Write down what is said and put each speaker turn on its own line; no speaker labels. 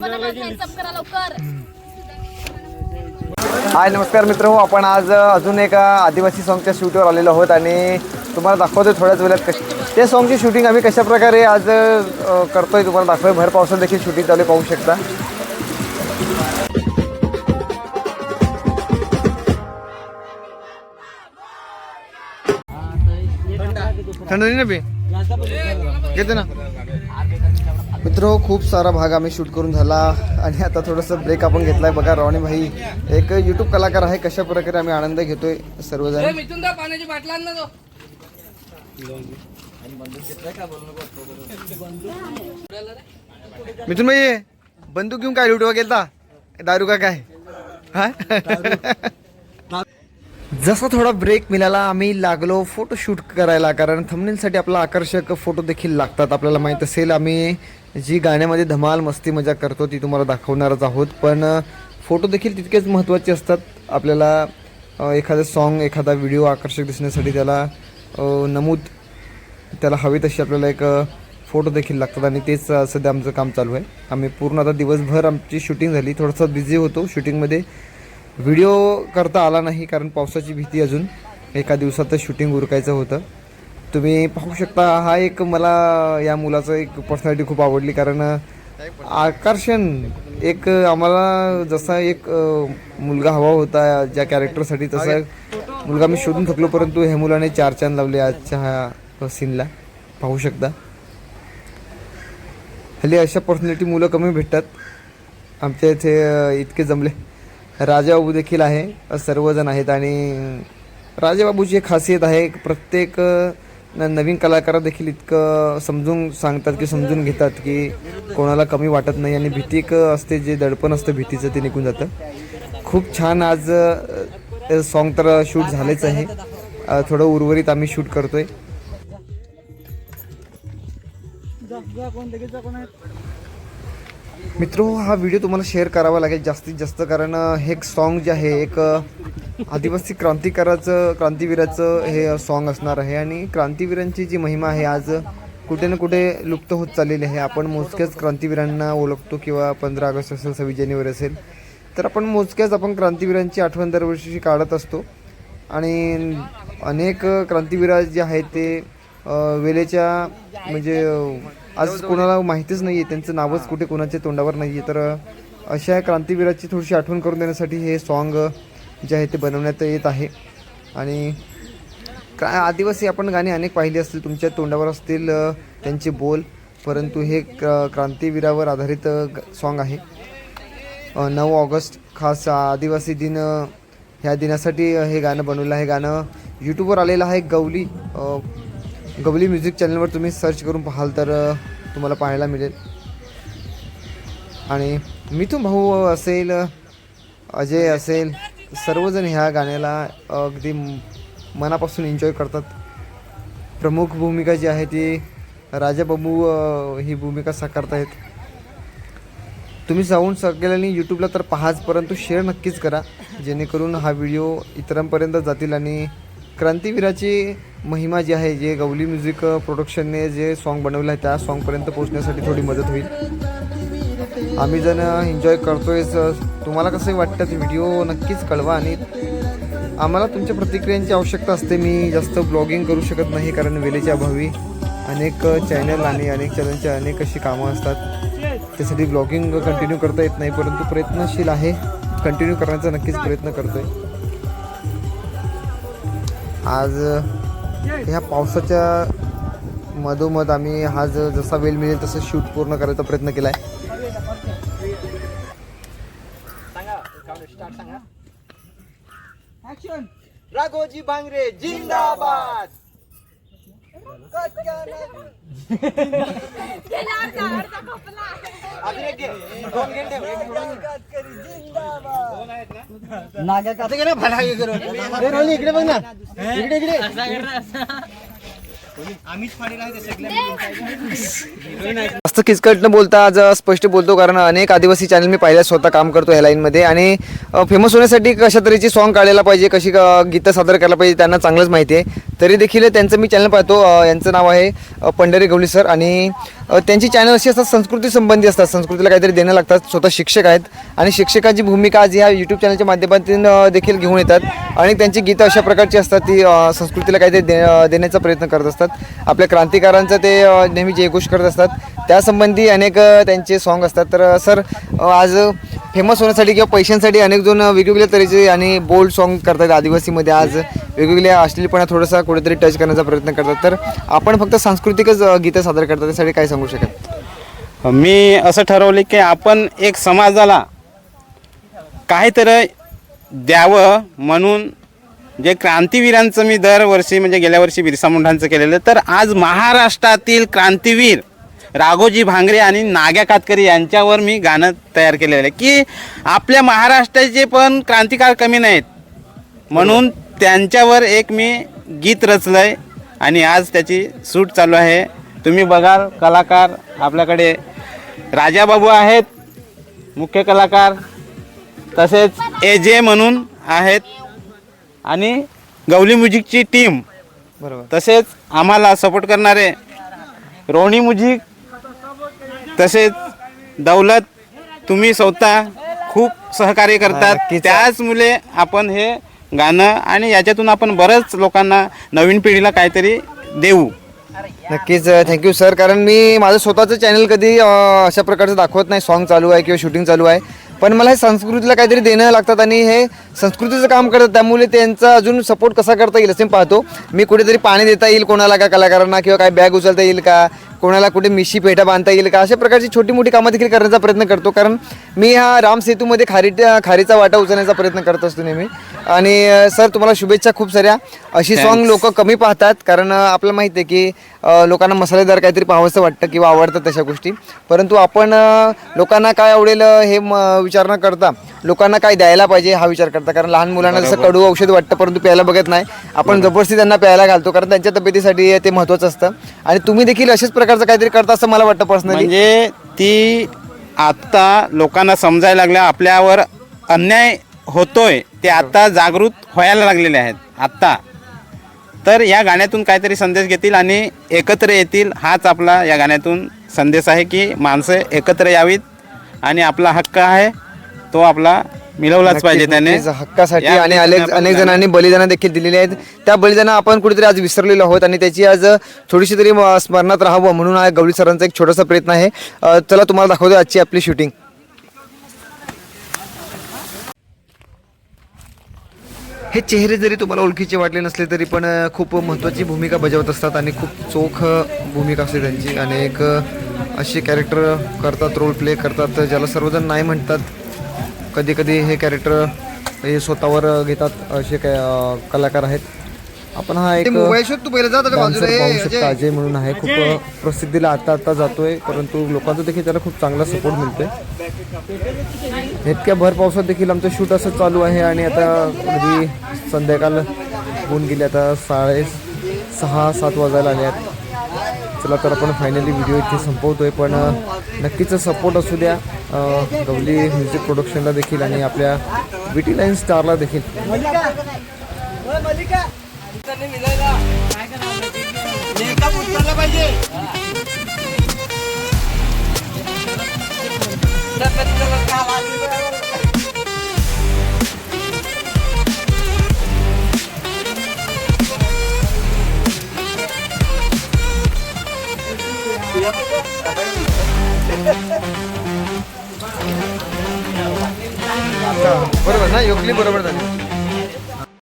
हाय नमस्कार मित्र हो, आपण आज अजून एका आदिवासी सॉन्गच्या शूटवर आलेलो आहोत आणि तुम्हाला दाखवतोय थोड्याच वेळात ते सॉन्गची शूटिंग आम्ही कशा प्रकारे आज करतोय तुम्हाला दाखवतोय. भर पावसात देखील शूटिंग चालू पाहू शकता. थंड नाही ना बे घेते ना मित्र हो. खूप सारा भाग आम्ही शूट करून झाला आणि आता थोडंसं ब्रेक आपण घेतलाय. बघा रॉनी भाई एक यूट्यूब कलाकार आहे, कशा प्रकारे आम्ही आनंद घेतोय सर्वजण. मिथुन भाई बंदूक घेऊन काय लुटवा गेलता, दारू का काय हा? जसा थोडा ब्रेक मिळाला आम्ही लागलो फोटो शूट करायला, कारण थंबनेलसाठी आपला आकर्षक फोटो देखील लागतात. आपल्याला माहीत असेल आम्ही जी गाण्यामध्ये धमाल मस्ती मजा करतो ती तुम्हाला दाखवणारच आहोत, पण फोटो देखील तितकेच महत्त्वाचे असतात. आपल्याला एखादं सॉन्ग एखादा व्हिडिओ आकर्षक दिसण्यासाठी त्याला नमूद त्याला हवी तशी आपल्याला एक फोटो देखील लागतात आणि तेच सध्या आमचं काम चालू आहे. आम्ही पूर्ण आता दिवसभर आमची शूटिंग झाली, थोडंसं बिझी होतो शूटिंगमध्ये. व्हिडिओ करता आला नाही कारण पावसाची भीती, अजून एका दिवसातच शूटिंग उरकायचं होतं. तुम्ही पाहू शकता हा एक मला या मुलाचं एक पर्सनॅलिटी खूप आवडली, कारण आकर्षण एक आम्हाला जसा एक मुलगा हवा होता ज्या कॅरेक्टरसाठी तसा मुलगा मी शोधून थकलो, परंतु ह्या मुलाने चार चांद लावले आजच्या ह्या सीनला. पाहू शकता हल्ली अशा पर्सनॅलिटी मुलं कमी भेटतात. आमच्या इथे इतके जमले. राजाबाबू देखील आहे, सर्वजण आहेत आणि राजाबाबूची एक खासियत आहे, प्रत्येक नवीन कलाकार देखील इतकं समजून सांगतात की समजून घेतात की कोणाला कमी वाटत नाही आणि भीती एक असते, जे दडपण असतं भीतीचं ते निघून जातं. खूप छान आज सॉन्ग तर शूट झालेच आहे, थोडं उर्वरित आम्ही शूट करतोय. मित्रो हा व्हिडिओ तुम्हाला शेअर करावा लागेल जास्तीत जास्त, कारण हे एक सॉन्ग जे आहे एक आदिवासी क्रांतिवीराचं हे सॉन्ग असणार आहे आणि क्रांतिवीरांची जी महिमा आहे आज कुठे ना कुठे लुप्त होत चाललेली आहे. आपण मोजक्याच क्रांतिवीरांना ओळखतो, किंवा 15 ऑगस्ट असेल 26 जानेवारी असेल तर आपण मोजक्याच क्रांतिवीरांची आठवण दरवर्षी काढत असतो आणि अनेक क्रांतिवीर जे आहेत ते वेळेच्या म्हणजे आज कोणाला माहितीच नाही आहे, त्यांचं नावच कुठे कोणाच्या तोंडावर नाही आहे. तर अशा क्रांतिवीराची थोडीशी आठवण करून देण्यासाठी हे सॉन्ग जे आहे ते बनवण्यात येत आहे. आणि आदिवासी आपण गाणी अनेक पाहिली असतील, तुमच्या तोंडावर असतील त्यांचे बोल, परंतु हे क्रांतिवीरावर आधारित सॉन्ग आहे. 9 ऑगस्ट खास आदिवासी दिन, ह्या दिनासाठी हे गाणं बनवलं आहे. गाणं यूट्यूबवर आलेलं आहे, गवली म्युझिक चॅनलवर तुम्ही सर्च करून पाहाल तर तुम्हाला पाहायला मिळेल. आणि मिथुन भाऊ असेल, अजय असेल, सर्वजण ह्या गाण्याला अगदी मनापासून एन्जॉय करतात. प्रमुख भूमिका जी आहे ती राजाबाबू ही भूमिका साकारत आहेत. तुम्ही जाऊन सगळ्यांनी यूट्यूबला तर पाहाच, परंतु शेअर नक्कीच करा जेणेकरून हा व्हिडिओ इतरांपर्यंत जातील आणि क्रांतिवीराची महिमा जी आहे, जे गवली म्युझिक प्रोडक्शनने जे सॉन्ग बनवलं आहे त्या सॉन्गपर्यंत पोहोचण्यासाठी थोडी मदत होईल. आम्ही जण एन्जॉय करतोय. तुम्हाला कसं वाटतं ते व्हिडिओ नक्कीच कळवा आणि आम्हाला तुमच्या प्रतिक्रियांची आवश्यकता असते. मी जास्त ब्लॉगिंग करू शकत नाही कारण वेळेच्या अभावी अनेक चॅनल आणि अनेक चॅनलची अनेक अशी कामं असतात, त्यासाठी ब्लॉगिंग कंटिन्यू करता येत नाही, परंतु प्रयत्नशील आहे, कंटिन्यू करण्याचा नक्कीच प्रयत्न करतोय. आज ह्या पावसाच्या मधोमध आम्ही हा जसा वेळ मिळेल तसं शूट पूर्ण करायचा प्रयत्न केला आहे. राघोजी भांगरे जिंदाबाद. इकडे बघ ना, इकडे जास्त किचकट न बोलता आज स्पष्ट बोलतो, कारण अनेक आदिवासी चॅनल मी पाहिल्या, स्वतः काम करतो ह्या लाईनमध्ये. आणि फेमस होण्यासाठी कशा तऱ्हेची सॉन्ग काढायला पाहिजे, कशी गीतं सादर करायला पाहिजे त्यांना चांगलंच माहिती आहे. तरी देखील त्यांचं मी चॅनल पाहतो. यांचं नाव आहे पंढरी गवळी सर. आणि त्यांची चॅनल अशी असतात संस्कृती संबंधी असतात, संस्कृतीला काहीतरी देणं लागतात. स्वतः शिक्षक आहेत आणि शिक्षकाची भूमिका आज ह्या यूट्यूब चॅनलच्या माध्यमातून देखील घेऊन येतात. आणि त्यांची गीतं अशा प्रकारची असतात ती संस्कृतीला काहीतरी देण्याचा प्रयत्न करत असतात. आपल्या क्रांतिकारांचं ते नेहमी जयघोष करत असतात, त्यासंबंधी अनेक त्यांचे सॉन्ग असतात. तर सर आज फेमस होण्यासाठी किंवा पैशांसाठी अनेक जण वेगवेगळ्या तऱ्हेचे आणि बोल्ड सॉन्ग करतात आदिवासीमध्ये. आज वेगवेगळ्या अश्लीलपणा थोडासा कुठेतरी टच करण्याचा प्रयत्न करतात. तर आपण फक्त सांस्कृतिकच गीतं सादर करतात, त्यासाठी काय सांगू शकाल?
मी असं ठरवले की आपण एक समाजाला काहीतरी द्यावं म्हणून जे क्रांतीवीरांचं मी दरवर्षी म्हणजे गेल्या वर्षी बिरसा मुंडांचं केलेलं, तर आज महाराष्ट्रातील क्रांतीवीर राघोजी भांगरे आणि नाग्या कातकरी यांच्यावर मी गाणं तयार केलेलं आहे की आपल्या महाराष्ट्राचे पण क्रांतिकार कमी नाहीत, म्हणून त्यांच्यावर एक मी गीत रचलं आहे आणि आज त्याची शूट चालू आहे. तुम्ही बघाल कलाकार आपल्याकडे राजाबाबू आहेत मुख्य कलाकार, तसेच AJ म्हणून आहेत आणि गवली म्युझिकची टीम,
बरोबर.
तसेच आम्हाला सपोर्ट करणारे रोणी म्युझिक, तसेच दौलत, तुम्ही स्वतः खूप सहकार्य करतात.
नक्कीच.
त्याच मुले आपण हे गाणं आणि याच्यातून आपण बरंच लोकांना नवीन पिढीला काहीतरी देऊ.
नक्कीच थँक्यू सर. कारण मी माझं स्वतःचं चॅनल कधी अशा प्रकारचं दाखवत नाही, सॉन्ग चालू आहे किंवा शूटिंग चालू आहे, पण मला हे संस्कृतीला काहीतरी देणं लागतात आणि हे संस्कृतीचं काम करतात, त्यामुळे त्यांचा अजून सपोर्ट कसा करता येईल असे मी पाहतो. मी कुठेतरी पाणी देता येईल कोणाला का कलाकारांना, किंवा काय बॅग उचलता येईल का, कोणाला कुठे मिशी पेटा बांधता येईल का, अशा प्रकारची छोटी मोठी कामं देखील करण्याचा प्रयत्न करतो. कारण मी हा राम सेतूमध्ये खारीचा वाटा उचलण्याचा प्रयत्न करत असतो नेहमी. आणि सर तुम्हाला शुभेच्छा खूप साऱ्या. अशी सॉन्ग लोक कमी पाहतात, कारण आपल्याला माहिती आहे की लोकांना मसालेदार काहीतरी पाहावंसं वाटतं किंवा आवडतात तशा गोष्टी, परंतु आपण लोकांना काय आवडेल हे विचार न करता लोकांना काय द्यायला पाहिजे हा विचार करता. कारण लहान मुलांना जसं कडू औषध वाटतं परंतु प्यायला बघत नाही, आपण जबरदस्ती त्यांना प्यायला घालतो, कारण त्यांच्या तब्येतीसाठी ते महत्त्वाचं असतं. आणि तुम्ही देखील अशाच प्रकारचं काहीतरी करता असं मला वाटतं पर्सनली.
म्हणजे ती आता लोकांना समजायला लागल्या आपल्यावर अन्याय होतोय, ते आता जागृत व्हायला लागलेले आहेत आत्ता. तर या गाण्यातून काहीतरी संदेश घेतील आणि एकत्र येतील, हाच आपला या गाण्यातून संदेश आहे की माणसं एकत्र यावीत आणि आपला हक्क आहे तो आपला मिळवलाच पाहिजे त्याने
हक्कासाठी. आणि अनेक जणांनी बलिदान देखील दिलेली आहेत, त्या बलिदान आपण कुठेतरी आज विसरलेलो आहोत आणि त्याची आज थोडीशी तरी स्मरणात राहावं म्हणून हा गवळी सरांचा एक छोटासा प्रयत्न आहे. चला तुम्हाला दाखवतो आजची आपली शूटिंग. हे चेहरे जरी तुम्हाला ओळखीचे वाटले नसले तरी पण खूप महत्त्वाची भूमिका बजावत असतात आणि खूप चोख भूमिका असते त्यांची. अनेक असे कॅरेक्टर करतात, रोल प्ले करतात ज्याला सर्वजण नाही म्हणतात. कधी कधी हे कॅरेक्टर हे स्वतःवर घेतात असे कलाकार आहेत. आपण हा एक डान्सर पाहू शकता, अजय म्हणून आहे. खूप प्रसिद्धीला आता जातोय, परंतु लोकांचा देखील त्याला खूप चांगला सपोर्ट मिळतोय. इतक्या भर पावसात देखील आमचं शूट असं चालू आहे आणि आता कधी संध्याकाळ होऊन गेली, आता 6:30-7 वाजायला आले आहेत. चला तर आपण फायनली व्हिडिओ इथे संपवतोय, पण नक्कीच सपोर्ट असू द्या गवली म्युझिक प्रोडक्शनला देखील आणि आपल्या BT लाईन स्टारला देखील. बरोबर ना, योगली बरोबर झाली.